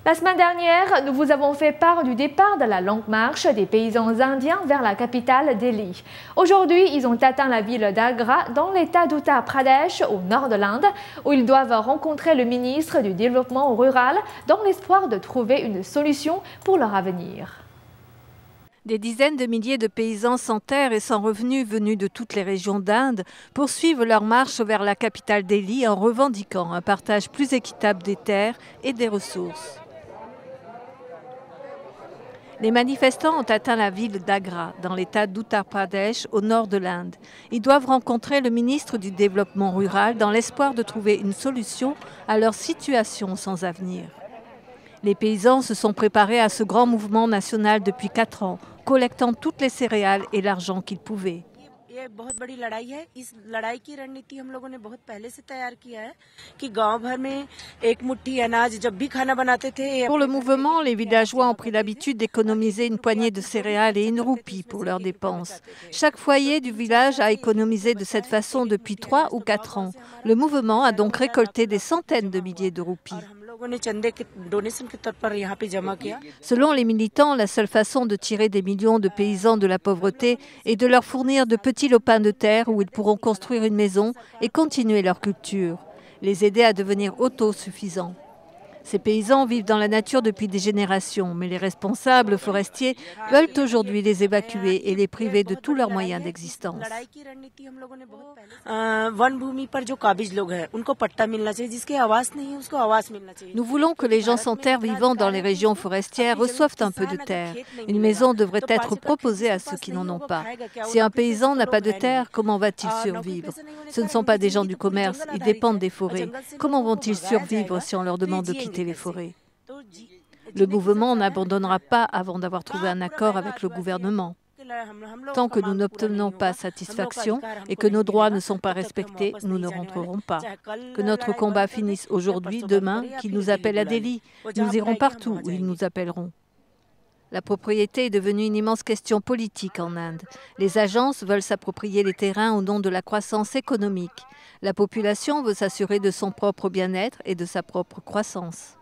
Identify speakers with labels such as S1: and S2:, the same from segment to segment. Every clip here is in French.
S1: La semaine dernière, nous vous avons fait part du départ de la longue marche des paysans indiens vers la capitale Delhi. Aujourd'hui, ils ont atteint la ville d'Agra dans l'état d'Uttar Pradesh au nord de l'Inde, où ils doivent rencontrer le ministre du Développement rural dans l'espoir de trouver une solution pour leur avenir.
S2: Des dizaines de milliers de paysans sans terre et sans revenus venus de toutes les régions d'Inde poursuivent leur marche vers la capitale Delhi en revendiquant un partage plus équitable des terres et des ressources. Les manifestants ont atteint la ville d'Agra, dans l'état d'Uttar Pradesh, au nord de l'Inde. Ils doivent rencontrer le ministre du Développement rural dans l'espoir de trouver une solution à leur situation sans avenir. Les paysans se sont préparés à ce grand mouvement national depuis 4 ans, collectant toutes les céréales et l'argent qu'ils pouvaient. Pour le mouvement, les villageois ont pris l'habitude d'économiser une poignée de céréales et une roupie pour leurs dépenses. Chaque foyer du village a économisé de cette façon depuis 3 ou 4 ans. Le mouvement a donc récolté des centaines de milliers de roupies. Selon les militants, la seule façon de tirer des millions de paysans de la pauvreté est de leur fournir de petits lopins de terre où ils pourront construire une maison et continuer leur culture, les aider à devenir autosuffisants. Ces paysans vivent dans la nature depuis des générations, mais les responsables forestiers veulent aujourd'hui les évacuer et les priver de tous leurs moyens d'existence. Nous voulons que les gens sans terre vivant dans les régions forestières reçoivent un peu de terre. Une maison devrait être proposée à ceux qui n'en ont pas. Si un paysan n'a pas de terre, comment va-t-il survivre? Ce ne sont pas des gens du commerce, ils dépendent des forêts. Comment vont-ils survivre si on leur demande de quitter les forêts? Le mouvement n'abandonnera pas avant d'avoir trouvé un accord avec le gouvernement. Tant que nous n'obtenons pas satisfaction et que nos droits ne sont pas respectés, nous ne rentrerons pas. Que notre combat finisse aujourd'hui, demain, qu'ils nous appellent à Delhi. Nous irons partout où ils nous appelleront. La propriété est devenue une immense question politique en Inde. Les agences veulent s'approprier les terrains au nom de la croissance économique. La population veut s'assurer de son propre bien-être et de sa propre croissance.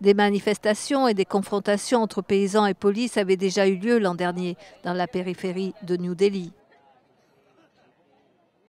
S2: Des manifestations et des confrontations entre paysans et police avaient déjà eu lieu l'an dernier dans la périphérie de New Delhi.